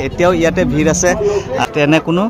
এতিয়াও ইয়াতে ভিৰ আছে তেনে কোনো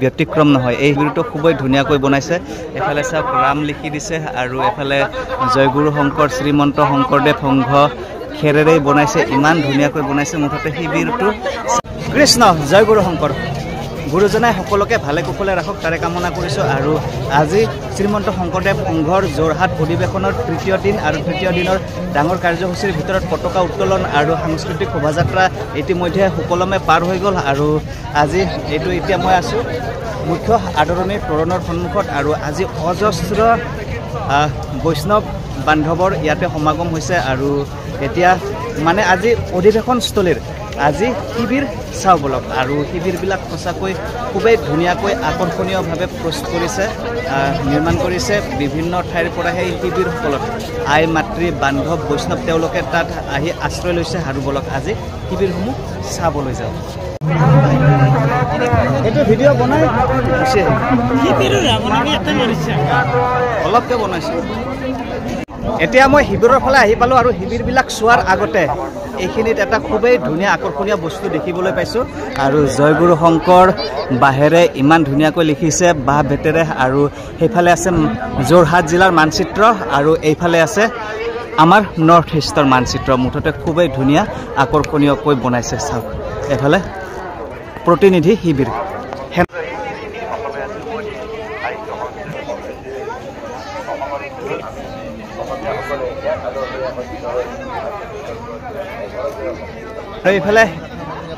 ব্যতিক্ৰম নহয় এই শিবিৰটো খুবই ধুনীয়াকৈ বনাইছে এফালে চাওক ৰাম লিখি দিছে আৰু এফালে জয়গুৰু শংকৰ শ্ৰীমন্ত শংকৰদেৱ সংঘ খেৰেৰে বনাইছে ইমান ধুনীয়াকৈ বনাইছে মুঠতে শিবিৰটো কৃষ্ণ জয়গুৰু শংকৰ গুৰুজনাই সকলোকে ভালে কুশলে ৰাখক তাৰে কামনা কৰিছোঁ আৰু আজি শ্ৰীমন্ত শংকৰদেৱ সংঘৰ যোৰহাট অধিৱেশনৰ তৃতীয় দিন আৰু তৃতীয় দিনৰ ডাঙৰ কাৰ্যসূচীৰ ভিতৰত পতাকা উত্তোলন আৰু সাংস্কৃতিক শোভাযাত্ৰা ইতিমধ্যে সুকলমে পাৰ হৈ গ'ল আৰু আজি এইটো এতিয়া মই আছোঁ মুখ্য আদৰণিৰ তোৰণৰ সন্মুখত আৰু আজি অজস্ৰ বৈষ্ণৱ বান্ধৱৰ ইয়াতে সমাগম হৈছে আৰু এতিয়া মানে আজি অধিৱেশনস্থলীৰ আজি শিবিৰ চাওঁ বলক আৰু শিবিৰবিলাক সঁচাকৈ খুবেই ধুনীয়াকৈ আকৰ্ষণীয়ভাৱে প্ৰস্তুত কৰিছে নিৰ্মাণ কৰিছে বিভিন্ন ঠাইৰ পৰা সেই শিবিৰসকলত আই মাতৃ বান্ধৱ বৈষ্ণৱ তেওঁলোকে তাত আহি আশ্ৰয় লৈছে আৰু বলক আজি শিবিৰসমূহ চাবলৈ যাওঁ এইটো ভিডিঅ' বনাই অলপকৈ বনাইছোঁ এতিয়া মই শিবিৰৰ ফালে আহি পালোঁ আৰু শিবিৰবিলাক চোৱাৰ আগতে এইখিনিত এটা খুবেই ধুনীয়া আকৰ্ষণীয় বস্তু দেখিবলৈ পাইছোঁ আৰু জয়গুৰু শংকৰ বাঁহেৰে ইমান ধুনীয়াকৈ লিখিছে বাঁহ বেতেৰে আৰু সেইফালে আছে যোৰহাট জিলাৰ মানচিত্ৰ আৰু এইফালে আছে আমাৰ নৰ্থ ইষ্টৰ মানচিত্ৰ মুঠতে খুবেই ধুনীয়া আকৰ্ষণীয়কৈ বনাইছে চাওক এইফালে প্ৰতিনিধি শিবিৰ আৰু এইফালে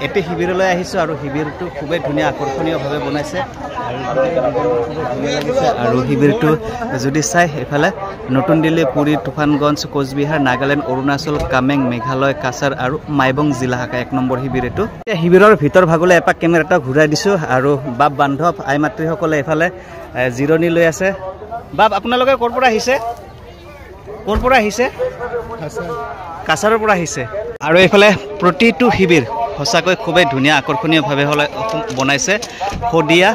এটি শিবিৰলৈ আহিছোঁ আৰু শিবিৰটো খুবেই ধুনীয়া আকৰ্ষণীয়ভাৱে বনাইছে আৰু শিবিৰটো যদি চাই এইফালে নতুন দিল্লী পুৰী তুফানগঞ্জ কোচবিহাৰ নাগালেণ্ড অৰুণাচল কামেং মেঘালয় কাছাৰ আৰু মাইবং জিলা শাখা 1 নম্বৰ শিবিৰ এইটো শিবিৰৰ ভিতৰ ভাগলৈ এপাক কেমেৰাটা ঘূৰাই দিছোঁ আৰু বাপ বান্ধৱ আই মাতৃসকলে এইফালে জিৰণি লৈ আছে বাপ আপোনালোকে ক'ৰ পৰা আহিছে কাছাৰৰ পৰা আহিছে আৰু এইফালে প্ৰতিটো শিবিৰ সঁচাকৈ খুবেই ধুনীয়া আকৰ্ষণীয়ভাৱে বনাইছে শদিয়া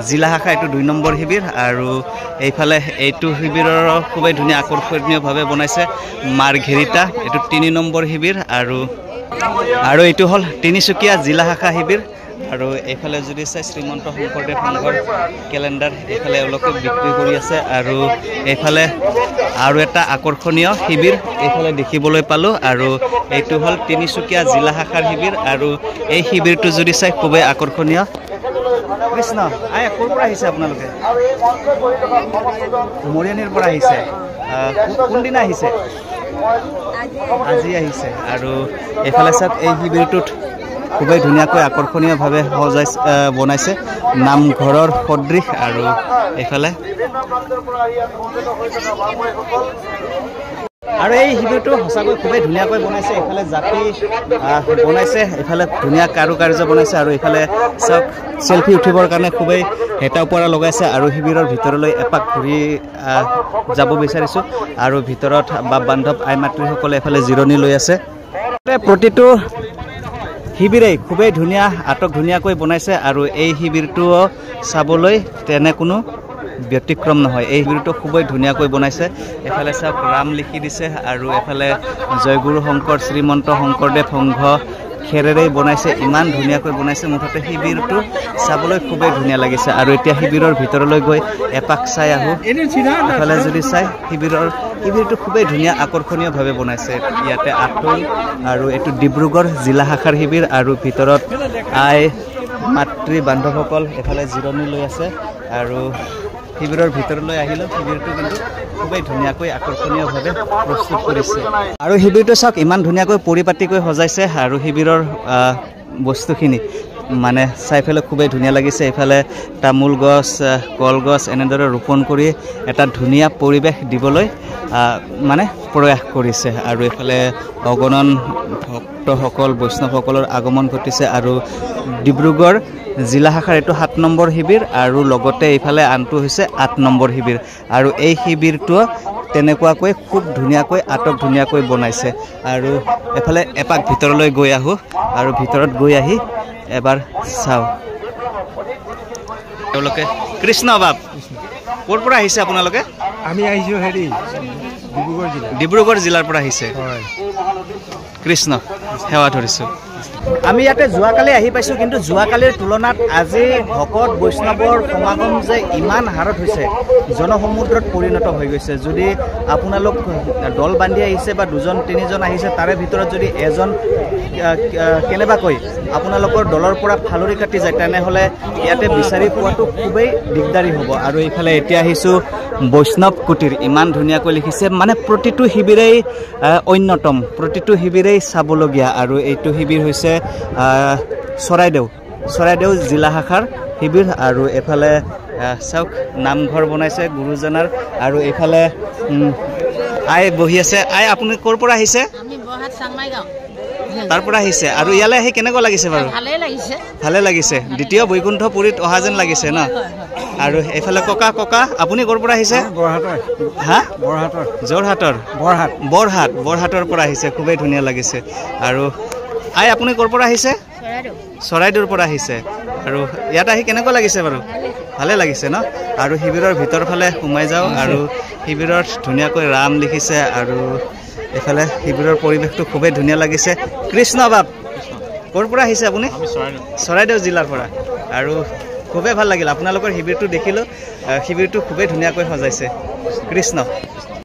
জিলা শাখা এইটো 2 নম্বৰ শিবিৰ আৰু এইফালে এইটো শিবিৰৰ খুবেই ধুনীয়া আকৰ্ষণীয়ভাৱে বনাইছে মাৰ্ঘেৰিটা এইটো 3 নম্বৰ শিবিৰ আৰু এইটো হ'ল তিনিচুকীয়া জিলা শাখা শিবিৰ আৰু এইফালে যদি চাই শ্ৰীমন্ত শংকৰদেৱ সংঘৰ কেলেণ্ডাৰ এইফালে এওঁলোকে বিক্ৰী কৰি আছে আৰু এইফালে আৰু এটা আকৰ্ষণীয় শিবিৰ এইফালে দেখিবলৈ পালোঁ আৰু এইটো হ'ল তিনিচুকীয়া জিলা শাখাৰ শিবিৰ আৰু এই শিবিৰটো যদি চাই খুবেই আকৰ্ষণীয় কৃষ্ণ আই ক'ৰ পৰা আহিছে আপোনালোকে মৰিয়নিৰ পৰা আহিছে কোনদিনা আহিছে আজি আহিছে আৰু এইফালে চাওক এই শিবিৰটোত খুবেই ধুনীয়াকৈ আকৰ্ষণীয়ভাৱে বনাইছে নামঘৰৰ সদৃশ আৰু এইফালে আৰু এই শিবিৰটো সঁচাকৈ খুবেই ধুনীয়াকৈ বনাইছে এইফালে জাপি বনাইছে এইফালে ধুনীয়া কাৰুকাৰ্য বনাইছে আৰু এইফালে চাওক চেলফি উঠিবৰ কাৰণে খুবেই হেতা ওপৰা লগাইছে আৰু শিবিৰৰ ভিতৰলৈ এপাক ঘূৰি যাব বিচাৰিছোঁ আৰু ভিতৰত বাপ বান্ধৱ আই মাতৃসকলে এইফালে জিৰণি লৈ আছে প্ৰতিটো শিবিৰেই খুবেই ধুনীয়া ধুনীয়াকৈ বনাইছে আৰু এই শিবিৰটো চাবলৈ তেনে কোনো ব্যতিক্ৰম নহয় এই শিবিৰটো খুবেই ধুনীয়াকৈ বনাইছে এফালে চাওক ৰাম লিখি দিছে আৰু এফালে জয়গুৰু শংকৰ শ্ৰীমন্ত শংকৰদেৱ সংঘ খেৰেৰে বনাইছে ইমান ধুনীয়াকৈ বনাইছে মুঠতে শিবিৰটো চাবলৈ খুবেই ধুনীয়া লাগিছে আৰু এতিয়া শিবিৰৰ ভিতৰলৈ গৈ এপাক চাই আহোঁ এফালে যদি চাই শিবিৰটো খুবেই ধুনীয়া আকৰ্ষণীয়ভাৱে বনাইছে ইয়াতে আঠৈ আৰু এইটো ডিব্ৰুগড় জিলা শাখাৰ শিবিৰ আৰু ভিতৰত আই মাতৃ বান্ধৱসকল এফালে জিৰণি লৈ আছে আৰু শিবিৰৰ ভিতৰলৈ আহিলোঁ শিবিৰটো কিন্তু খুবেই ধুনীয়াকৈ আকৰ্ষণীয়ভাৱে প্ৰস্তুত কৰিছে আৰু শিবিৰটো চাওক ইমান ধুনীয়াকৈ পৰিপাটিকৈ সজাইছে আৰু শিবিৰৰ বস্তুখিনি মানে চাই পেলাই খুবেই ধুনীয়া লাগিছে এইফালে তামোল গছ কলগছ এনেদৰে ৰোপণ কৰি এটা ধুনীয়া পৰিৱেশ দিবলৈ মানে প্ৰয়াস কৰিছে আৰু এইফালে অগণন ভক্তসকল বৈষ্ণৱসকলৰ আগমন ঘটিছে আৰু ডিব্ৰুগড় জিলা শাখাৰ এইটো 7 নম্বৰ শিবিৰ আৰু লগতে এইফালে আনটো হৈছে 8 নম্বৰ শিবিৰ আৰু এই শিবিৰটো তেনেকুৱাকৈ খুব ধুনীয়াকৈ ধুনীয়াকৈ বনাইছে আৰু এফালে এপাক ভিতৰলৈ গৈ আহোঁ আৰু ভিতৰত গৈ আহি এবাৰ চাওঁ তেওঁলোকে কৃষ্ণ বাপ ক'ৰ পৰা আহিছে আপোনালোকে আমি আহিছোঁ হেৰি ডিব্ৰুগড় জিলাৰ পৰা আহিছে কৃষ্ণ সেৱা ধৰিছোঁ আমি ইয়াতে যোৱাকালি আহি পাইছোঁ কিন্তু যোৱাকালিৰ তুলনাত আজি ভকত বৈষ্ণৱৰ সমাগম যে ইমান হাৰত হৈছে জনসমুদ্ৰত পৰিণত হৈ গৈছে যদি আপোনালোক দল বান্ধি আহিছে বা দুজন তিনিজন আহিছে তাৰে ভিতৰত যদি এজন কেনেবাকৈ আপোনালোকৰ দলৰ পৰা ফালৰি কাটি যায় তেনেহ'লে ইয়াতে বিচাৰি পোৱাটো খুবেই দিগদাৰী হ'ব আৰু এইফালে এতিয়া আহিছোঁ বৈষ্ণৱ কুটিৰ ইমান ধুনীয়াকৈ লিখিছে মানে প্ৰতিটো শিবিৰেই অন্যতম প্ৰতিটো শিবিৰেই চাবলগীয়া আৰু এইটো শিবিৰ হৈছে চৰাইদেউ জিলা শাখাৰ শিবিৰ আৰু এফালে চাওক নামঘৰ বনাইছে গুৰুজনাৰ আৰু এইফালে আই বহি আছে আই আপুনি ক'ৰ পৰা আহিছে তাৰ পৰা আহিছে আৰু ইয়ালৈ আহি কেনেকুৱা লাগিছে বাৰু ভালে লাগিছে দ্বিতীয় বৈকুণ্ঠপুৰীত অহা যেন লাগিছে ন আৰু এইফালে ককা আপুনি ক'ৰ পৰা আহিছে বৰহাটৰ পৰা আহিছে খুবেই ধুনীয়া লাগিছে আৰু আই আপুনি ক'ৰ পৰা আহিছে চৰাইদেউৰ পৰা আহিছে আৰু ইয়াত আহি কেনেকুৱা লাগিছে বাৰু ভালে লাগিছে ন আৰু শিবিৰৰ ভিতৰ ফালে সোমাই যাওঁ আৰু শিবিৰত ধুনীয়াকৈ ৰাম লিখিছে আৰু এইফালে শিবিৰৰ পৰিৱেশটো খুবেই ধুনীয়া লাগিছে কৃষ্ণ বাপ ক'ৰ পৰা আহিছে আপুনি চৰাইদেউ জিলাৰ পৰা আৰু খুবেই ভাল লাগিল আপোনালোকৰ শিবিৰটো দেখিলোঁ শিবিৰটো খুবেই ধুনীয়াকৈ সজাইছে কৃষ্ণ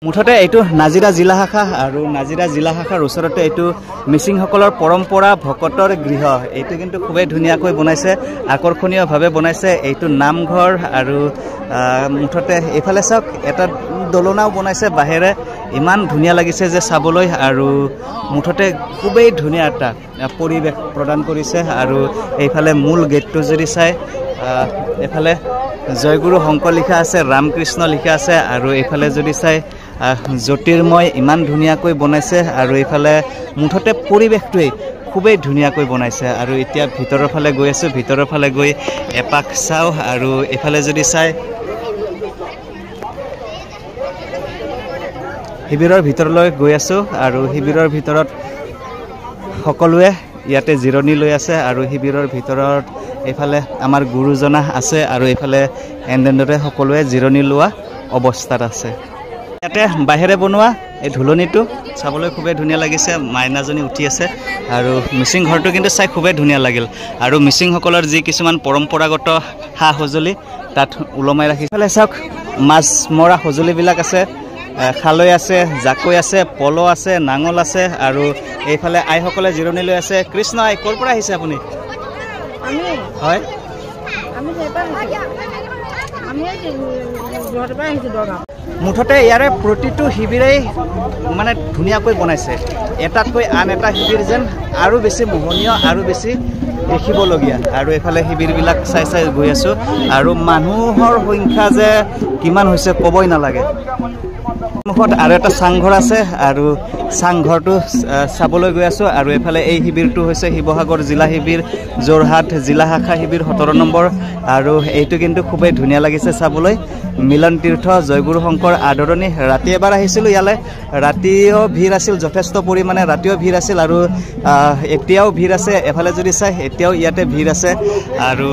মুঠতে এইটো নাজিৰা জিলা শাখা আৰু নাজিৰা জিলা শাখাৰ ওচৰতে এইটো মিচিংসকলৰ পৰম্পৰা ভকতৰ গৃহ এইটো কিন্তু খুবেই ধুনীয়াকৈ বনাইছে আকৰ্ষণীয়ভাৱে বনাইছে এইটো নামঘৰ আৰু মুঠতে এইফালে চাওক এটা দলনাও বনাইছে বাহিৰে ইমান ধুনীয়া লাগিছে যে চাবলৈ আৰু মুঠতে খুবেই ধুনীয়া এটা পৰিৱেশ প্ৰদান কৰিছে আৰু এইফালে মূল গেটটো যদি চাই এইফালে জয়গুৰু শংকৰ লিখা আছে ৰামকৃষ্ণ লিখা আছে আৰু এইফালে যদি চাই জ্যোতিৰ্ময় ইমান ধুনীয়াকৈ বনাইছে আৰু এইফালে মুঠতে পৰিৱেশটোৱেই খুবেই ধুনীয়াকৈ বনাইছে আৰু এতিয়া ভিতৰৰ ফালে গৈ আছোঁ ভিতৰৰ ফালে গৈ এপাক চাওঁ আৰু এইফালে যদি চাই শিবিৰৰ ভিতৰলৈ গৈ আছোঁ আৰু শিবিৰৰ ভিতৰত সকলোৱে ইয়াতে জিৰণি লৈ আছে আৰু শিবিৰৰ ভিতৰত এইফালে আমাৰ গুৰুজনা আছে আৰু এইফালে এনেদৰে সকলোৱে জিৰণি লোৱা অৱস্থাত আছে ইয়াতে বাহিৰে বনোৱা এই ঢোলনিটো চাবলৈ খুবেই ধুনীয়া লাগিছে মাইনাজনী উঠি আছে আৰু মিচিং ঘৰটো কিন্তু চাই খুবেই ধুনীয়া লাগিল আৰু মিচিংসকলৰ যি কিছুমান পৰম্পৰাগত সা সঁজুলি তাত ওলমাই ৰাখিছে এইফালে চাওক মাছ মৰা সঁজুলিবিলাক আছে খালৈ আছে জাকৈ আছে পল আছে নাঙল আছে আৰু এইফালে আইসকলে জিৰণি লৈ আছে কৃষ্ণ আই ক'ৰ পৰা আহিছে আপুনি হয় মুঠতে ইয়াৰে প্ৰতিটো শিবিৰেই মানে ধুনীয়াকৈ বনাইছে এটাতকৈ আন এটা শিবিৰ যেন আৰু বেছি মোহনীয় আৰু বেছি দেখিবলগীয়া আৰু এইফালে শিবিৰবিলাক চাই গৈ আছোঁ আৰু মানুহৰ সংখ্যা যে কিমান হৈছে ক'বই নালাগে মুখত আৰু এটা চাংঘৰ আছে আৰু চাংঘৰটো চাবলৈ গৈ আছোঁ আৰু এইফালে এই শিবিৰটো হৈছে শিৱসাগৰ জিলা শিবিৰ যোৰহাট জিলা শাখা শিবিৰ 17 নম্বৰ আৰু এইটো কিন্তু খুবেই ধুনীয়া লাগিছে চাবলৈ মিলন তীৰ্থ জয়গুৰু শংকৰ আদৰণি ৰাতি এবাৰ আহিছিলোঁ ইয়ালৈ ৰাতিও ভিৰ আছিল যথেষ্ট পৰিমাণে ৰাতিও ভিৰ আছিল আৰু এতিয়াও ভিৰ আছে এফালে যদি চাই এতিয়াও ইয়াতে ভিৰ আছে আৰু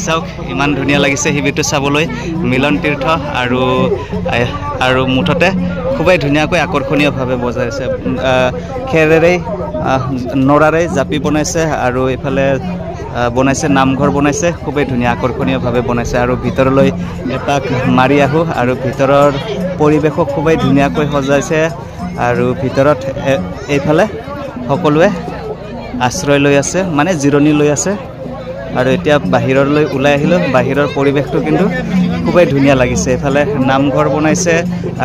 চাওক ইমান ধুনীয়া লাগিছে শিবিৰটো চাবলৈ মিলন তীৰ্থ আৰু মুঠতে খুবেই ধুনীয়াকৈ আকৰ্ষণীয়ভাৱে বজাইছে খেৰেৰে নৰাৰে জাপি বনাইছে আৰু এইফালে বনাইছে নামঘৰ বনাইছে খুবেই ধুনীয়া আকৰ্ষণীয়ভাৱে বনাইছে আৰু ভিতৰলৈ এপাক মাৰি আহোঁ আৰু ভিতৰৰ পৰিৱেশো খুবেই ধুনীয়াকৈ সজাইছে আৰু ভিতৰত এইফালে সকলোৱে আশ্ৰয় লৈ আছে মানে জিৰণি লৈ আছে আৰু এতিয়া বাহিৰলৈ ওলাই আহিলোঁ বাহিৰৰ পৰিৱেশটো কিন্তু খুবেই ধুনীয়া লাগিছে এইফালে নামঘৰ বনাইছে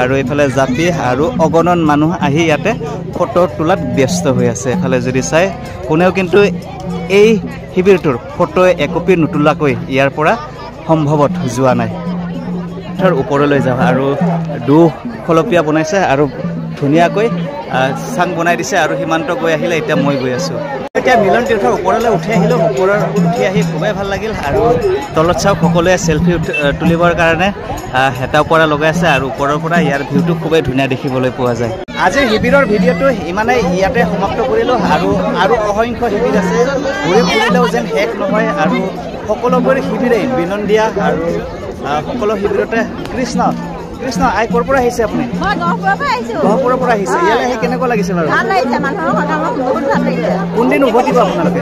আৰু এইফালে জাপি আৰু অগণন মানুহ আহি ইয়াতে ফটো তোলাত ব্যস্ত হৈ আছে এইফালে যদি চাই কোনেও কিন্তু এই শিবিৰটোৰ ফটো একপি নোতোলাকৈ ইয়াৰ পৰা সম্ভৱত যোৱা নাই ওপৰলৈ যাওঁ আৰু দুখলপীয়া বনাইছে আৰু ধুনীয়াকৈ চাং বনাই দিছে আৰু সীমান্ত গৈ আহিলে এতিয়া মই গৈ আছোঁ এতিয়া মিলন তীৰ্থৰ ওপৰলৈ উঠি আহিলোঁ ওপৰত উঠি আহি খুবেই ভাল লাগিল আৰু তলত চাওক সকলোৱে চেলফি তুলিবৰ কাৰণে হেতা পৰা লগাই আছে আৰু ওপৰৰ পৰা ইয়াৰ ভিউটো খুবেই ধুনীয়া দেখিবলৈ পোৱা যায় আজিৰ শিবিৰৰ ভিডিঅ'টো ইমানেই ইয়াতে সমাপ্ত কৰিলোঁ আৰু অসংখ্য শিবিৰ আছে ঘূৰি ফুৰিলেও যেন শেষ নহয় আৰু সকলোবোৰ শিবিৰেই বিনন্দীয়া আৰু সকলো শিবিৰতে কৃষ্ণ কৃষ্ণ আই ক'ৰ পৰা আহিছে আপুনি মই গহপুৰৰ পৰা আহিছো গহপুৰৰ পৰা আহিছে ইয়ালৈ আহি কেনেকুৱা লাগিছে বাৰু ভাল লাগিছে মানুহৰ কথা বহুত ভাল লাগিছে কোনদিন উভতিব আপোনালোকে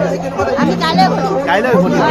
আমি কাইলৈ কাইলৈ উভতিব